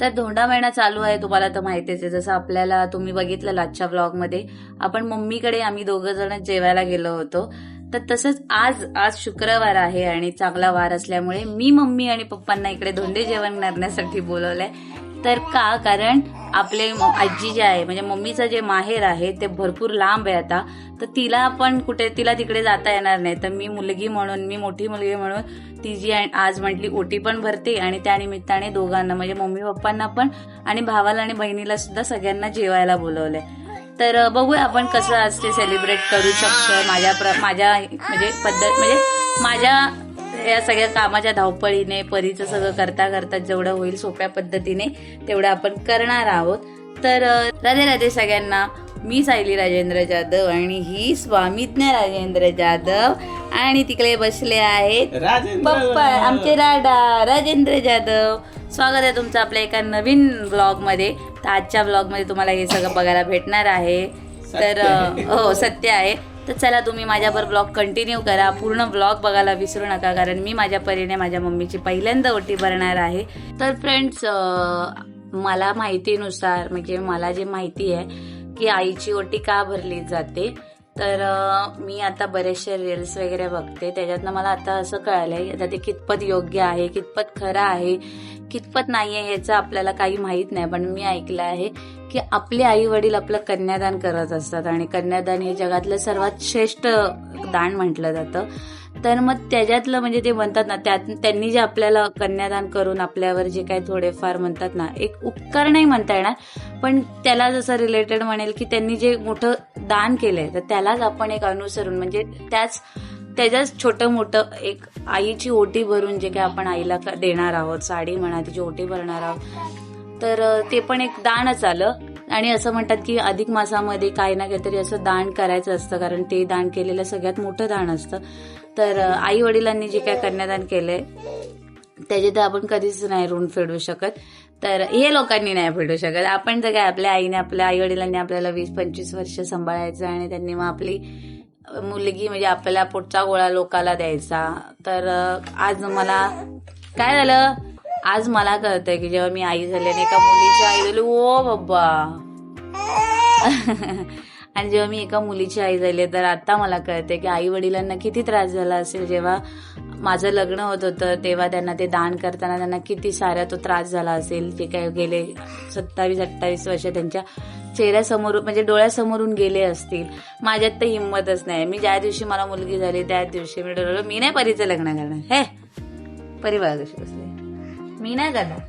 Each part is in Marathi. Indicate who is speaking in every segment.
Speaker 1: तर धोंडा महिना चालू आहे, तुम्हाला तर माहितीच आहे. जसं आपल्याला तुम्ही बघितलं आजच्या ब्लॉगमध्ये आपण मम्मीकडे आम्ही दोघं जण जेवायला गेलो होतो. तर तसंच आज शुक्रवार आहे आणि चांगला वार असल्यामुळे मी मम्मी आणि पप्पांना इकडे धोंडे जेवण करण्यासाठी बोलवलंय. तर कारण आपले आजी जे आहे म्हणजे मम्मीचं जे माहेर आहे ते भरपूर लांब आहे आता, तर तिला पण तिला तिकडे जाता येणार नाही. तर मी मोठी मुलगी म्हणून तिची आज म्हटली ओटी पण भरते आणि त्या निमित्ताने दोघांना म्हणजे मम्मी पप्पांना पण आणि भावाला आणि बहिणीला सुद्धा सगळ्यांना जेवायला बोलवलंय. तर बघूया आपण कसं आज ते सेलिब्रेट करू शकतो. माझ्या म्हणजे पद्धत म्हणजे माझ्या या सगळ्या कामाच्या धावपळीने परीचं सगळं करता करता जेवढं होईल सोप्या पद्धतीने तेवढं आपण करणार आहोत. तर राधे राधे सगळ्यांना. मी सायली राजेंद्र जाधव आणि ही स्वामिज्ञ राजेंद्र जाधव आणि तिकडे बसले आहेत पप्पा आमचे राजेंद्र जाधव. स्वागत आहे तुमचं आपल्या एका नवीन ब्लॉग मध्ये. तर आजच्या ब्लॉग मध्ये तुम्हाला हे सगळं बघायला भेटणार आहे. तर हो सत्य आहे. तर चला तुम्ही माझ्याबरोबर ब्लॉग कंटिन्यू करा, पूर्ण ब्लॉग बघायला विसरू नका, कारण मी माझ्या परीने माझ्या मम्मीची पहिल्यांदा ओटी भरणार आहे. तर फ्रेंड्स मला माहितीनुसार म्हणजे मला जे माहिती आहे की आईची ओटी का भरली जाते, तर मी आता बरेचसे रील्स वगैरे बघते, त्याच्यातनं मला आता असं कळालंय. आता ते कितपत योग्य आहे, कितपत खरं आहे, कितपत नाहीये ह्याचं आपल्याला काही माहीत नाही. पण मी ऐकलं आहे की आपले आई वडील आपलं कन्यादान करत असतात आणि कन्यादान हे जगातलं सर्वात श्रेष्ठ दान म्हटलं जातं. तर मग त्याच्यातलं म्हणजे ते म्हणतात ना त्यांनी जे आपल्याला कन्यादान करून आपल्यावर जे काही थोडेफार म्हणतात ना एक उपकार नाही म्हणता येणार, पण त्याला जसं रिलेटेड म्हणेल की त्यांनी जे मोठं दान केलंय तर त्यालाच आपण एक अनुसरून म्हणजे त्याच्याच छोटं मोठं एक आईची ओटी भरून जे काही आपण आईला देणार आहोत, साडी म्हणा तिची ओटी भरणार आहोत, तर ते पण एक दानच आलं. आणि असं म्हणतात की अधिक मासामध्ये काही ना काहीतरी असं दान करायचं असतं, कारण ते दान केलेलं सगळ्यात मोठं दान असतं. तर आई वडिलांनी जे काय कन्यादान केलंय त्याचे तर आपण कधीच नाही ऋण फेडू शकत. तर हे लोकांनी नाही फेडू शकत. आपण जर काय आपल्या आईने आपल्या आई वडिलांनी आपल्याला 20-25 वर्ष सांभाळायचं आणि त्यांनी मग आपली मुलगी म्हणजे आपल्याला पुढचा गोळा लोकाला द्यायचा. तर आज मला काय झालं, आज मला कळतंय की जेव्हा मी आई झाले आणि एका मुलीची आई झाली ओ बाबा आणि जेव्हा मी एका मुलीची आई झाली तर आता मला कळतंय की आई वडिलांना किती त्रास झाला असेल. जेव्हा माझं लग्न होत होतं तेव्हा त्यांना ते दान करताना त्यांना किती सारा तो त्रास झाला असेल. जे काय गेले 27-28 वर्ष त्यांच्या चेहऱ्यासमोर म्हणजे डोळ्यासमोरून गेले असतील. माझ्यात तर हिंमतच नाही. मी ज्या दिवशी मला मुलगी झाली त्याच दिवशी मी ठरवलं मी नाही परीचं लग्न करणार. हे परी बघा कशी बसले, मी नाही करणार,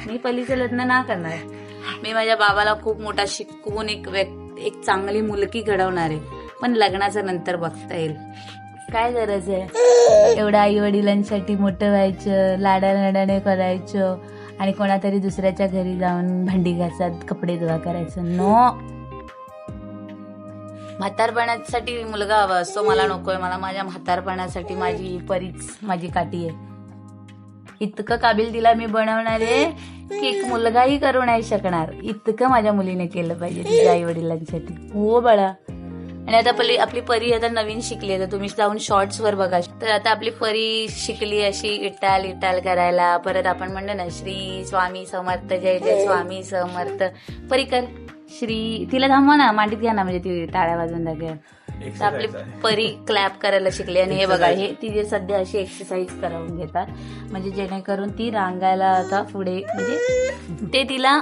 Speaker 1: मी परीचं लग्न ना करणार. मी माझ्या बाबाला खूप मोठा शिकवून एक चांगली मुलगी घडवणार आहे, पण लग्नाचं नंतर बघता येईल. काय गरज आहे एवढं आई वडिलांसाठी मोठं व्हायचं, लाडाने करायचं आणि कोणातरी दुसऱ्याच्या घरी जाऊन भांडी घासत कपडे धुवा करायचं. नो, म्हातारपणासाठी मुलगा हवा असतो, मला नकोय. मला माझ्या म्हातारपणासाठी माझी परीच माझी काठी आहे. इतकं काबिल तिला मी बनवणार आहे की एक मुलगाही करू नाही शकणार इतकं माझ्या मुलीने केलं पाहिजे तिच्या आई वडिलांसाठी. हो बाळा. आणि आता आपली परी आता नवीन शिकली आहे, तर तुम्ही जाऊन शॉर्ट्स वर बघा. तर आता आपली परी शिकली अशी इटाल करायला. परत आपण म्हणलं ना श्री स्वामी समर्थ, जय जय स्वामी समर्थ. परी कर श्री, तिला थांबवा ना, मांडीत घ्या ना, म्हणजे ती टाळ्या वाजवून दाखव. तर आपली परी क्लॅप करायला शिकली. आणि हे बघा हे तिचे सध्या अशी एक्सरसाइज करून घेतात म्हणजे जेणेकरून ती रांगायला आता पुढे म्हणजे ते तिला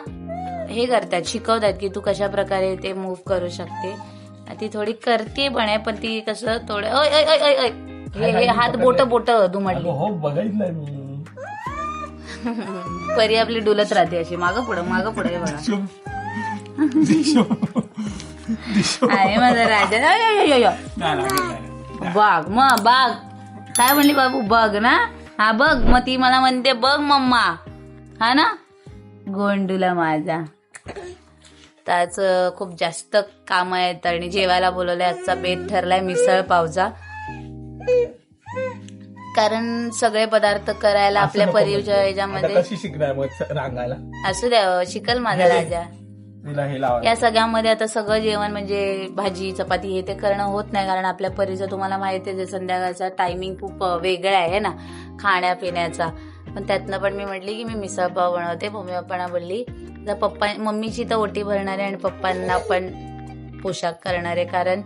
Speaker 1: हे करतात, शिकवतात की तू कशा प्रकारे ते मूव्ह करू शकते. ती थोडी करते पण ती कसं थोडं हे हात बोट दुमडली. परी आपली डुलत राहते अशी मागं पुढे बघा. आहे माझा राजा. बाग काय म्हणली बाबू, बघ ना, हा बघ. मग ती मला म्हणते बघ मम्मा, हा ना गोंडूला माझा. त्याच खूप जास्त काम आहेत आणि जेवायला बोलवलंय. आजचा बेत ठरलाय मिसळ पावचा, कारण सगळे पदार्थ करायला आपल्या परिवाराच्या ह्याच्यामध्ये. असू द्या, शिकल माझा राजा. या सगळ्यामध्ये आता सगळं जेवण म्हणजे भाजी चपाती हे ते करणं होत नाही, कारण आपल्या परीचं तुम्हाला माहिती आहे संध्याकाळचा टायमिंग खूप वेगळा आहे ना खाण्यापिण्याचा. पण त्यातनं पण मी म्हटली की मी मिसळ पाव बनवते. मम्मी पप्पांना बोलली पप्पा मम्मीची तर ओटी भरणार आहे आणि पप्पांना पण पोशाख करणार आहे, कारण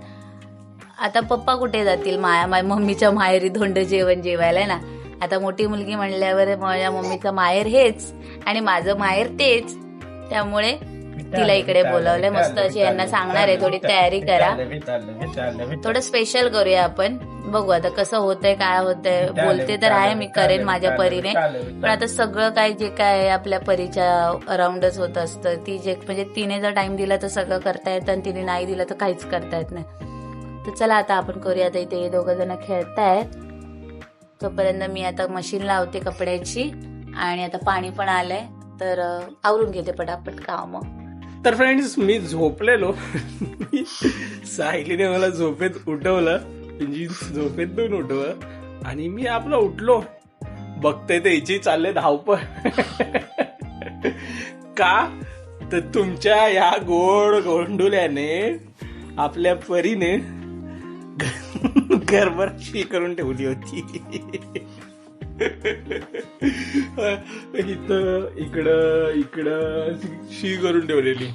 Speaker 1: आता पप्पा कुठे जातील मम्मीच्या माहेरी धोंड जेवण जेवायला ना. आता मोठी मुलगी म्हणल्यावर माझ्या मम्मीचं माहेर हेच आणि माझं माहेर तेच, त्यामुळे तिला इकडे बोलावलंय. मस्त अशी यांना सांगणार आहे थोडी तयारी करा, थोडं स्पेशल करूया आपण. बघू आता कसं होतंय काय होतंय. बोलते तर आहे मी करेन माझ्या परीने, पण आता सगळं काय जे काय आपल्या परीच्या अराउंडच होत असतं. ती जे म्हणजे तिने जर टाइम दिला तर सगळं करता येतं आणि तिने नाही दिला तर काहीच करता येत नाही. तर चला आता आपण करूया. आता इथे 2 जण खेळतायत, तोपर्यंत मी आता मशीन लावते कपड्याची आणि आता पाणी पण आलंय तर आवरून घेते पटापट काम.
Speaker 2: तर फ्रेंड्स मी झोपलेलो, सायलीने मला झोपेत उठवलं, झोपेतून उठवलं आणि मी आपलं उठलो. बघते तर हिची चालले धावपळ. का तर तुमच्या या गोड गोंडुल्याने आपल्या परीने घरभर शी करून ठेवली होती. इकडं शी करून ठेवलेली.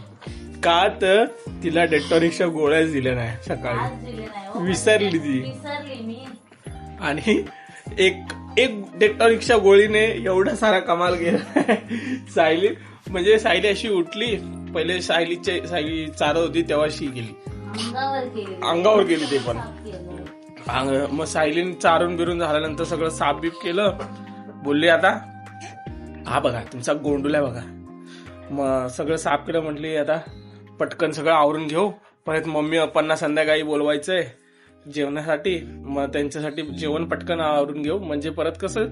Speaker 2: का तर तिला डेटॉनिकच्या गोळ्याच दिल्या नाही सकाळी, विसरली ती. आणि एक डेटॉनिकच्या गोळीने एवढा सारा कमाल केला सायली. म्हणजे सायली अशी उठली, पहिले सायली चारत होती तेव्हा शी गेली, अंगावर गेली ते पण. मग सायलीने चारून बिरून झाल्यानंतर सगळं साफ बीप केलं. बोलली आता हा बघा तुमचा गोंडूला बघा. मग सगळं साफ केलं. म्हटली आता पटकन सगळं आवरून घेऊ, परत मम्मी पप्पांना संध्याकाळी बोलवायचंय जेवणासाठी. मग त्यांच्यासाठी जेवण पटकन आवरून घेऊ, म्हणजे परत कसं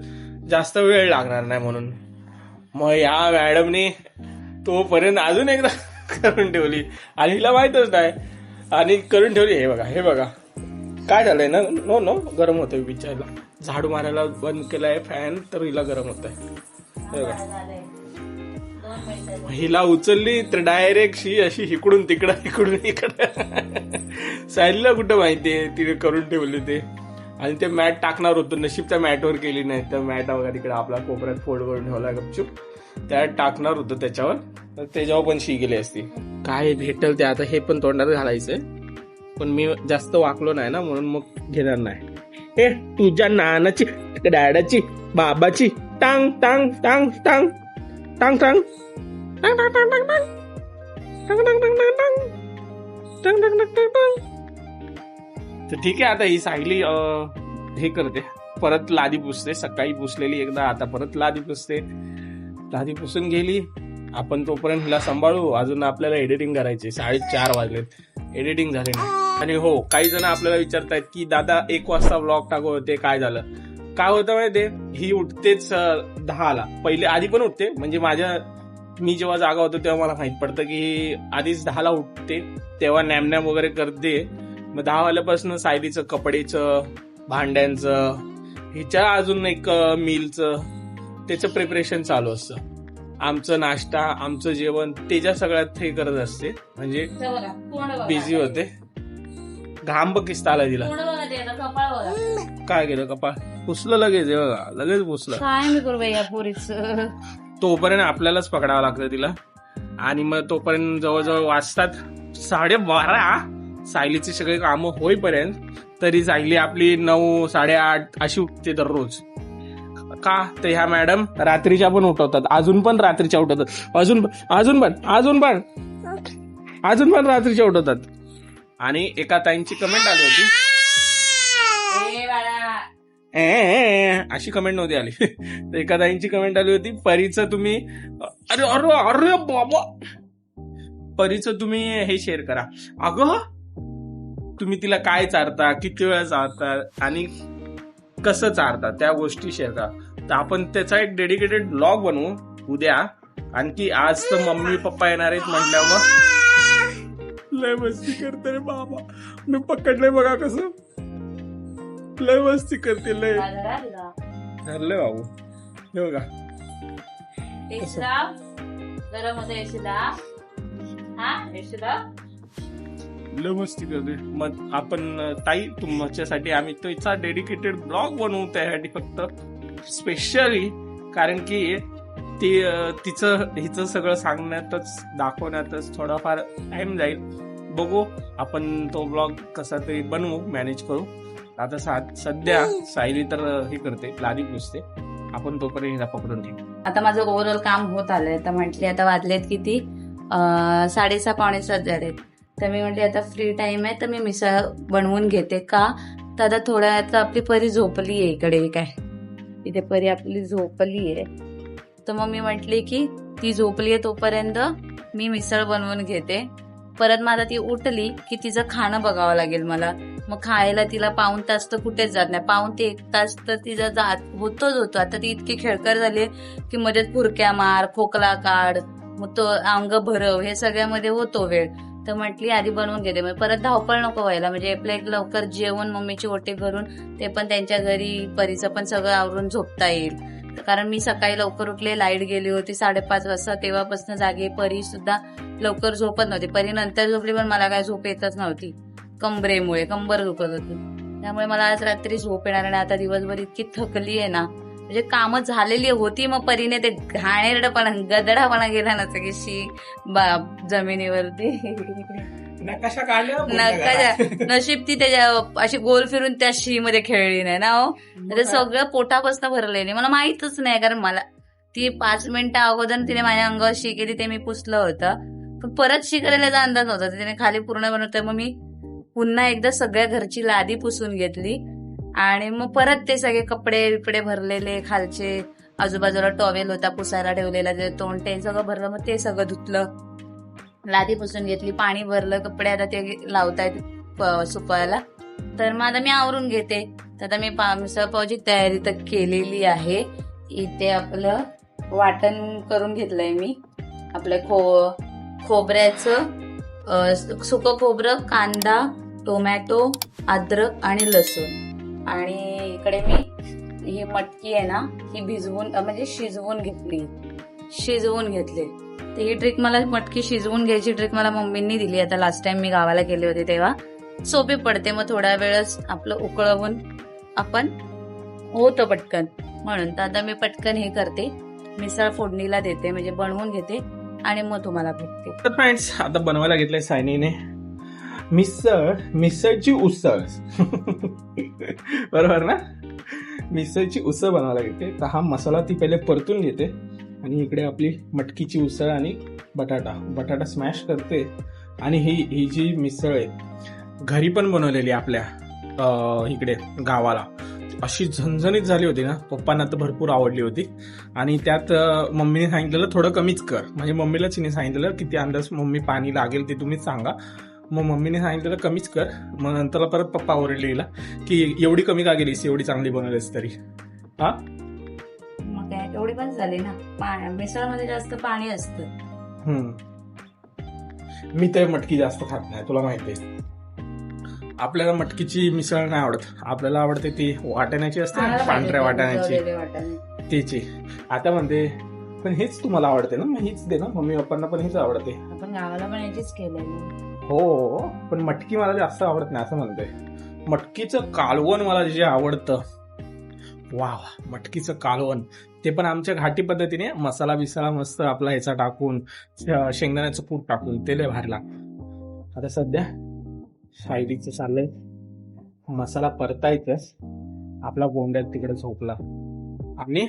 Speaker 2: जास्त वेळ लागणार नाही म्हणून. मग या मॅडमने तोपर्यंत अजून एकदा करून ठेवली आणि हिला माहितच नाही आणि करून ठेवली. हे बघा काय झालंय ना, नो गरम होतंय विचारायला. झाडू मारायला बंद केलाय फॅन तर हिला गरम होत आहे. हिला उचलली तर डायरेक्ट शी अशी इकडून तिकडं. सायलीला कुठं माहितीये तिने करून ठेवली ते. आणि ते मॅट टाकणार होतो, नशीब त्या मॅटवर केली नाही. तर मॅट वगैरे तिकडे आपला कोपऱ्यात फोल्ड करून ठेवला गपचूप, त्यात टाकणार होतो त्याच्यावर, तर त्याच्यावर पण शी गेली असती. काय भेटल ते आता हे पण तोंडात घालायचंय, पण मी जास्त वाकलो नाही ना म्हणून मग घेणार नाही. हे तुझ्या नानाची डॅडाची बाबाची टांग टांग टांग टांग टांग टांग टांग टांग टांग टांग टांग टांग टांग टांग टांग टांग टांग टांग. तर ठीक आहे, आता ही सायली हे करते, परत लादी पुसते. सकाळी पुसलेली एकदा, आता परत लादी पुसते. लादी पुसून गेली, आपण तोपर्यंत हिला सांभाळू. अजून आपल्याला एडिटिंग करायची, 4:30 वाजलेत, एडिटिंग झाले नाही. आणि हो, काही जण आपल्याला विचारतायत की दादा 1 वाजता व्लॉग टाकू होते, काय झालं. काय होतं माहितीये, ही उठतेच 10ला. पहिले आधी पण उठते, म्हणजे मी जेव्हा जागा होतो तेव्हा मला माहित पडतं की आधीच 10ला उठते, तेव्हा नॅम वगैरे करते. मग 10 वाजल्यापासून सायलीचं कपडेचं, भांड्यांचं, हिच्या अजून एक मीलचं, त्याचं प्रिपरेशन चालू असतं. आमचं नाश्ता, आमचं जेवण, त्याच्या सगळ्यात हे करत असते, म्हणजे बिझी होते. घाम बघिस्त आला तिला. काय केलं कपाळ पुसलं लगेच, लगेच पुसलं.
Speaker 1: काय मी करू या पोरीच.
Speaker 2: तोपर्यंत आपल्यालाच पकडावं लागतं तिला. आणि मग तोपर्यंत जवळजवळ वाजतात 12:30. सायलीची सगळे कामं होईपर्यंत तरी सायली आपली 9, 8:30 अशी उठते दररोज. का तर ह्या मॅडम रात्रीच्या पण उठवतात, अजून पण रात्रीच्या उठवतात, अजून पण रात्रीच्या उठवतात. आणि एका ताईंची कमेंट आली होती, अशी कमेंट नव्हती आली. तर एका ताईंची कमेंट आली होती, परीचं तुम्ही अरे बाबा, परीचं तुम्ही हे शेअर करा. अगं तुम्ही तिला काय चारता, किती वेळा चारता आणि कसं चारता, त्या गोष्टी शेअर करा. तर आपण त्याचा एक डेडिकेटेड ब्लॉग बनवू उद्या. आणखी आज तर मम्मी पप्पा येणार आहेत म्हटल्यावर लय मस्ती करते रे बाबा. मी पकडलंय बघा कसं, लय मस्ती करते, लय धरलंय बाबू. हे बघा लय मस्ती करते. मग आपण ताई तुमच्यासाठी आम्ही त्याचा डेडिकेटेड ब्लॉग बनवू, त्यासाठी फक्त स्पेशली. कारण की हिचं सगळं सांगण्यातच दाखवण्यातच थोडाफार टाइम जाईल. बघू आपण तो ब्लॉग कसा तरी बनवू, मॅनेज करू. आता सध्या सायली तर हे करते, लादी पुसते, आपण तोपर्यंत हिला पकडून ठेवू.
Speaker 1: आता माझं ओव्हरऑल काम होत आलंय, तर म्हटली आता वाजलेत किती 6:30 पावणे 7 झालेत. तर मी म्हटली आता फ्री टाइम आहे तर मी मिसळ बनवून घेते का. तर आता थोड्या वेळात आपली परी झोपली आहे इकडे, काय इथे परी आपली झोपली आहे. तर मग मी म्हटली की ती झोपली आहे तोपर्यंत मी मिसळ बनवून घेते. परत माझा ती उठली की तिचं खाणं बघावं लागेल मला. मग खायला तिला पाऊण तास तर कुठेच जात नाही, पाऊण ते 1 तास तर तिचा होतोच होतो. आता ती इतकी खेळकर झाली की मध्येच फुरक्या मार, खोकला काढ, मग तो अंग भरव, हे सगळ्यामध्ये होतो वेळ. तर म्हटली आधी बनवून घेते, मग परत धावपळ नको व्हायला. म्हणजे आपलं एक लवकर जेवण मम्मीची ओटी भरून ते पण त्यांच्या घरी, परीचं पण सगळं आवरून झोपता येईल. कारण मी सकाळी लवकर उठले, लाईट गेली होती 5:30 वाजता, तेव्हापासून जागे. परी सुद्धा लवकर झोपत नव्हती. परी नंतर झोपली पण मला काय झोप येतच नव्हती, कंबरेमुळे कंबर दुखत होती. त्यामुळे मला आज रात्री झोप येणार. आणि आता दिवसभर इतकी थकली आहे ना, म्हणजे कामं झालेली होती. मग परीने ते घाणेरडपणा, गदडापणा गेला ना सगळी जमिनीवरती.
Speaker 2: नकाशा काढल्या,
Speaker 1: नशीब ती त्याच्या अशी गोल फिरून त्या शी मध्ये खेळली नाही ना. हो, ते सगळं पोटापासून भरलेली. मला माहितच नाही, कारण मला ती 5 मिनिटं अगोदर तिने माझ्या अंगावर शी केली, ते मी पुसलं होतं. पण परत शी करायला अंदाज नव्हता, तिने खाली पूर्ण बनवतं. मग मी पुन्हा एकदा सगळ्या घरची लादी पुसून घेतली आणि मग परत ते सगळे कपडे बिपडे भरलेले खालचे, आजूबाजूला टॉवेल होता पुसायला ठेवलेला, ते तोंड ते सगळं भरलं. मग ते सगळं धुतलं, लादी पुसून घेतली, पाणी भरलं, कपडे आता ते लावतायत सुकवायला. तर मग आता मी आवरून घेते. तर आता मी मिसळ पावची तयारी तर केलेली आहे. इथे आपलं वाटण करून घेतलंय मी. आपलं खोबऱ्याचं सुकं खोबरं, कांदा, टोमॅटो, अद्रक आणि लसूण. आणि इकडे मी ही मटकी आहे ना, ही भिजवून म्हणजे शिजवून घेतली. तर ही ट्रिक मला, मटकी शिजवून घ्यायची ट्रिक मला मम्मींनी दिली. आता लास्ट टाइम मी गावाला गेले होते तेव्हा सोपी पडते. मग थोड्या वेळच आपलं उकळवून आपण होतं पटकन, म्हणून. तर आता मी पटकन हे करते, मिसळ फोडणीला देते, म्हणजे बनवून घेते आणि मग तुम्हाला भेटते.
Speaker 2: तर फ्रेंड्स, आता बनवायला घेतलंय सायनीने मिसळची उसळ. बरोबर ना, मिसळची उसळ बनवायला घेते. तर हा मसाला ती पहिले परतून घेते आणि इकडे आपली मटकीची उसळ आणि बटाटा स्मॅश करते. आणि ही जी मिसळ आहे घरी पण बनवलेली आपल्या इकडे गावाला, अशी झणझणीत झाली होती ना, पप्पांना तर भरपूर आवडली होती. आणि त्यात मम्मीने सांगितलेलं थोडं कमीच कर, म्हणजे मम्मीलाच तिने सांगितलेलं किती अंदाज मम्मी पाणी लागेल ते तुम्हीच सांगा. मग मम्मीने सांगितलेलं कमीच कर. मग नंतर परत पप्पा ओरडले गेला की एवढी कमी का गेलीस, एवढी चांगली बनवलीस तरी. हा,
Speaker 1: मग काय एवढी पण झाली ना, मिसळमध्ये जास्त पाणी असतं.
Speaker 2: मी तर मटकी जास्त खात नाही, तुला माहिती आहे. आपल्याला मटकीची मिसळ नाही आवडत, आपल्याला आवडते ती वाटाण्याची असते, पांढऱ्या वाटाण्याची, त्याची. आता म्हणते पण हेच तुम्हाला आवडते ना, मग हीच दे ना. मम्मी पप्पांना पण हेच आवडते.
Speaker 1: आपण गावाला पण याचीच केलेली.
Speaker 2: हो, पण मटकी मला जास्त आवडत नाही असं म्हणते. मटकीचं कालवण मला जे आवडतं, वा, मटकीचं कालवण, ते पण आमच्या घाटी पद्धतीने, मसाला बिसाला मस्त आपला ह्याचा टाकून, शेंगदाण्याचं कूट टाकून, ते लय भारी लागतं. आता सध्या सायलीचं चाललंय मसाला परतायचंच. आपला गोंड्यात तिकडे झोपला आणि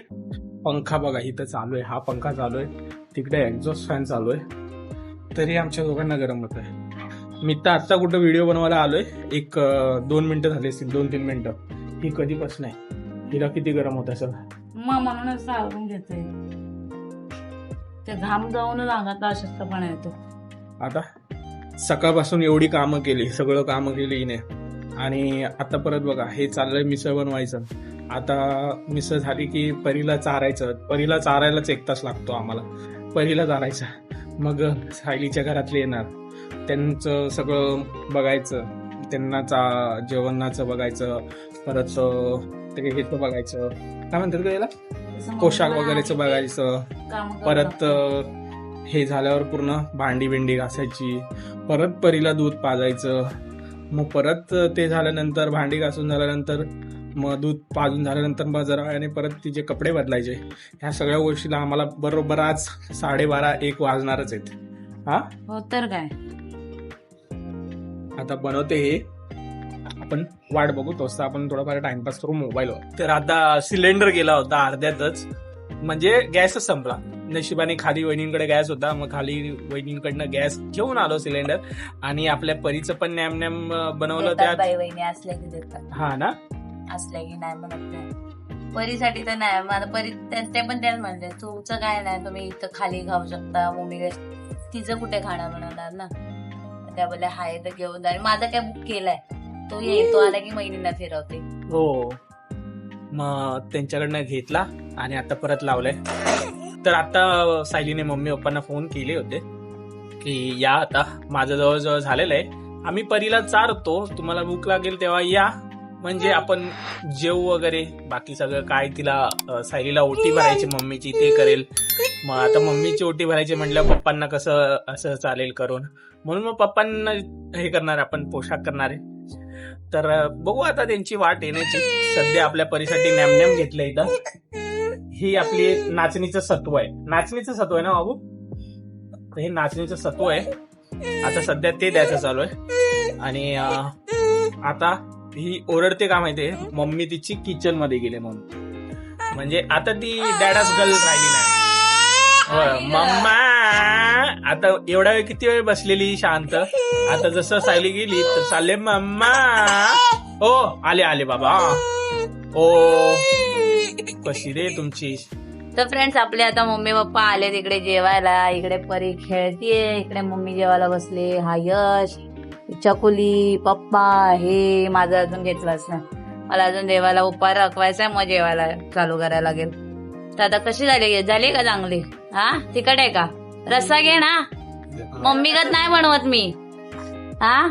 Speaker 2: पंखा बघा इथं चालू आहे, हा पंखा चालू आहे, तिकडे एक्झॉस्ट फॅन चालू आहे, तरी आमच्या दोघांना गरम होत आहे. मी तर आत्ता कुठं व्हिडिओ बनवायला आलोय, 1-2 मिनिटं झाली असतील, 2-3 मिनिटं. ही कधीपासून आहे, हिला किती गरम होत असेल.
Speaker 1: मग म्हणूनच आवरून घेते, ते घाम जाऊनच अंगात अशक्तपणा येतो.
Speaker 2: आता सकाळपासून एवढी कामं केली, सगळं कामं केली हिने, आणि आता परत बघा हे चाललंय मिसळ बनवायचं. आता मिसळ झाली की परीला चारायचं. परीला चारायलाच 1 तास लागतो आम्हाला, परीला चारायचं. मग सायलीच्या घरातले येणार, त्यांचं सगळं बघायचं, त्यांना जेवणाचं बघायचं, परत ते हेचं बघायचं, काय म्हणतात का याला, पोशाख वगैरेचं बघायचं. परत हे झाल्यावर पूर्ण भांडी बिंडी घासायची, परत परीला दूध पाजायचं. मग परत ते झाल्यानंतर, भांडी घासून झाल्यानंतर मग दूध पाजून झाल्यानंतर मग जरा आणि परत तिचे कपडे बदलायचे. ह्या सगळ्या गोष्टीला आम्हाला बरोबर आज 12:30-1 वाजणारच आहेत. हा
Speaker 1: हो तर काय.
Speaker 2: आता बनवते हे, आपण वाट बघू. तसं आपण थोडाफार टाइमपास करू मोबाईलवर. तर आता सिलेंडर गेला होता अर्ध्यातच, म्हणजे गॅसच संपला. नशिबाने खाली वहिनींकडे गॅस होता, मग खाली वहिनींकडनं गॅस घेऊन आलो सिलेंडर. आणि आपल्या परीचं पण नॅम बनवलं त्यात.
Speaker 1: बाई वहिनी असल्या की देतात,
Speaker 2: हा ना,
Speaker 1: असल्या की नाही म्हणत नाही. परीसाठी तर नाही. माझं परी ते पण त्याच म्हणले तुमचं काय नाही, तुम्ही इथं खाली खाऊ शकता. मम्मी तिचं कुठे खाणं बनवणार ना. त्या बोलल्या हाय तर घेऊन जा. माझा काय बुक केलाय, तो येईल, तो आला की महिनीला फिरवते.
Speaker 2: हो, मग त्यांच्याकडनं घेतला आणि आता परत लावलाय. तर आता सायलीने मम्मी पप्पांना फोन केले होते की या, आता माझं जवळजवळ झालेलं आहे. आम्ही परीला चारतो, तुम्हाला भूक लागेल तेव्हा या, म्हणजे आपण जेव वगैरे. बाकी सगळं काय तिला सायलीला ओटी भरायची मम्मीची ते करेल. मग आता मम्मीची ओटी भरायची म्हटलं पप्पांना कसं असं चालेल करून, म्हणून मग पप्पांना हे करणार, आपण पोशाख करणार आहे. तर बघू आता त्यांची वाट येण्याची. सध्या आपल्या परीसाठी नॅमनॅम घेतलं इथं. ही आपली नाचणीचं सत्व आहे. नाचणीचं सत्व आहे ना बाबू, तर हे नाचणीचं सत्व आहे. आता सध्या ते द्यायचं चालू आहे. आणि आता ही ओरडते का माहितीये, मम्मी तिची किचन मध्ये गेले म्हणून. म्हणजे आता ती डॅडाच गर्ल राहिली नाही. मम्मा आता एवढा वेळ किती वेळ बसलेली शांत. आता जसं सायली गेली तर चालले मम्मा. ओ आले आले बाबा. ओ कशी रे तुमची.
Speaker 1: तर फ्रेंड्स, आपले आता मम्मी पप्पा आले तिकडे जेवायला. इकडे परी खेळतीये, इकडे मम्मी जेवायला बसले. हा यश, चकुली, पप्पा. हे माझं अजून घेतलंच नाही. मला अजून देवाला उपार रखवायचा, मग जेवायला चालू करायला लागेल. तर आता कशी झाली का चांगली. हा तिखट आहे का, रस्सा घे ना. मम्मीगत नाही बनवत मी. हा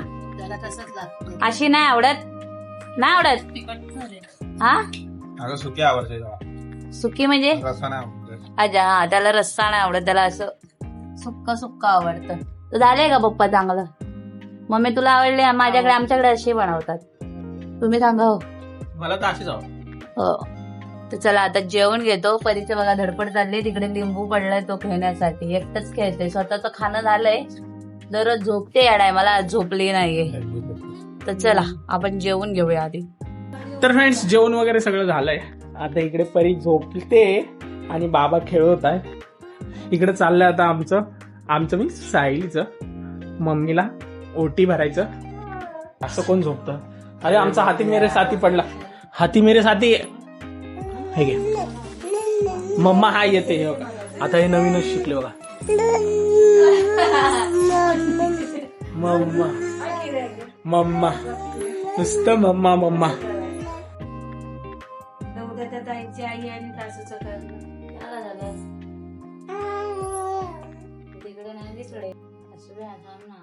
Speaker 1: अशी नाही आवडत, नाही आवडत. हा
Speaker 2: सुकी आवडते,
Speaker 1: सुकी म्हणजे
Speaker 2: रस्सा नाही आवडत.
Speaker 1: अच्छा, हा त्याला रस्सा नाही आवडत, त्याला असं सुक्क आवडतं. तर झालंय का पप्पा चांगलं. मम्मी तुला आवडले. माझ्याकडे आमच्याकडे अशी बनवतात, तुम्ही सांगा. हो
Speaker 2: मला तर अशीच
Speaker 1: हो. तर चला आता जेवण घेतो. परीचं बघा धडपड चालली, तिकडे लिंबू पडलाय तो खेळण्यासाठी. एकटंच खेळते, स्वतःचं खाणं झालंय. दररोज झोपते या टायमाला, आज झोपली नाहीये. तर चला आपण जेवण घेऊया आधी.
Speaker 2: तर फ्रेंड्स, जेवण वगैरे सगळं झालंय. आता इकडे परी झोपते आणि बाबा खेळत आहे. इकडे चाललंय आता आमचं मी सायलीचं. मम्मीला ओटी भरायचं. असं कोण झोपतं. अरे आमचा हाती मेरे साथी पडला. हाती मेरे साथी हे घे मम्मा. हा येते हे बघा. आता हे नवीनच शिकले बघा. मम्मा मम्मा, नुसतं मम्मा मम्मा.
Speaker 1: आई आणि तासूचं तिकडे नाही तिकडे असं ना.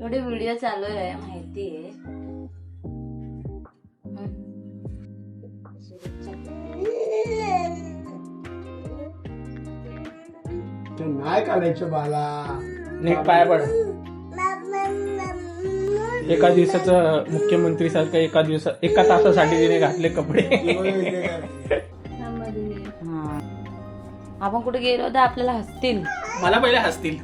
Speaker 1: एवढे व्हिडिओ चालू आहे माहितीये.
Speaker 3: नाही काढायचं बाला.
Speaker 2: नीट पाया पड. एका दिवसाचं मुख्यमंत्री सारखं एका तासासाठी तिने घातले कपडे.
Speaker 1: आपण कुठे गेलो तर आपल्याला हसतील.
Speaker 2: मला पहिले हसतील.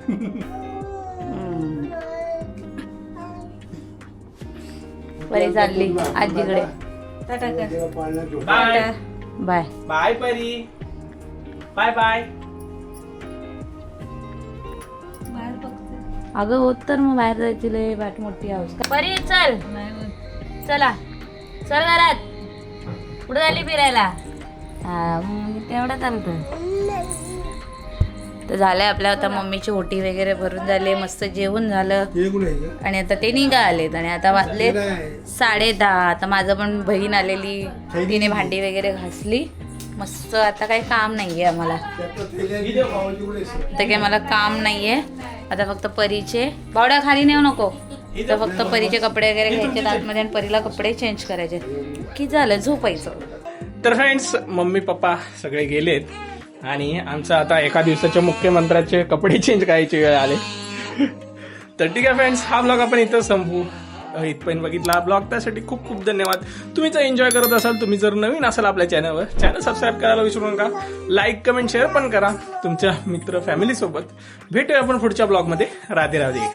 Speaker 1: परी चालली आजीकडे.
Speaker 2: Bye
Speaker 1: bye
Speaker 2: bye Pari. Bye bye.
Speaker 1: अगं होत तर मग बाहेर जायची बाट मोठी हाऊस. परी चल, चला चल घरात. कुठे झाली फिरायला. हा तेवढं चालतं. तर झालंय आपल्या आता मम्मीची ओटी वगैरे भरून झाली. मस्त जेवण झालं आणि आता ते निघालेत. आणि आता वाजले 10:30. आता माझं पण बहीण आलेली, तिने भांडी वगैरे घासली मस्त. आता काही काम नाहीये आम्हाला, आता काही मला काम नाहीये. आता फक्त परीचे बावड्या खाली नेऊ नको. तर फक्त परीचे कपडे वगैरे घ्यायचे आतमध्ये आणि परीला कपडे चेंज करायचे की झालं झोपायचं.
Speaker 2: तर फ्रेंड्स, मम्मी पप्पा सगळे गेलेत. आणि आमचं आता एका दिवसाच्या मुख्यमंत्र्याचे कपडे चेंज करायची वेळ आले. तर ठीक आहे फ्रेंड्स, हा ब्लॉग आपण इथं संपवू. इथपर्यंत बघितला हा ब्लॉग, त्यासाठी खूप खूप धन्यवाद. तुम्ही जर एन्जॉय करत असाल, तुम्ही जर नवीन असाल आपल्या चॅनलवर, चॅनल सबस्क्राईब करायला विसरू नका. लाईक कमेंट शेअर पण करा तुमच्या मित्र फॅमिली सोबत. भेटूया आपण पुढच्या ब्लॉगमध्ये. राधे राधे.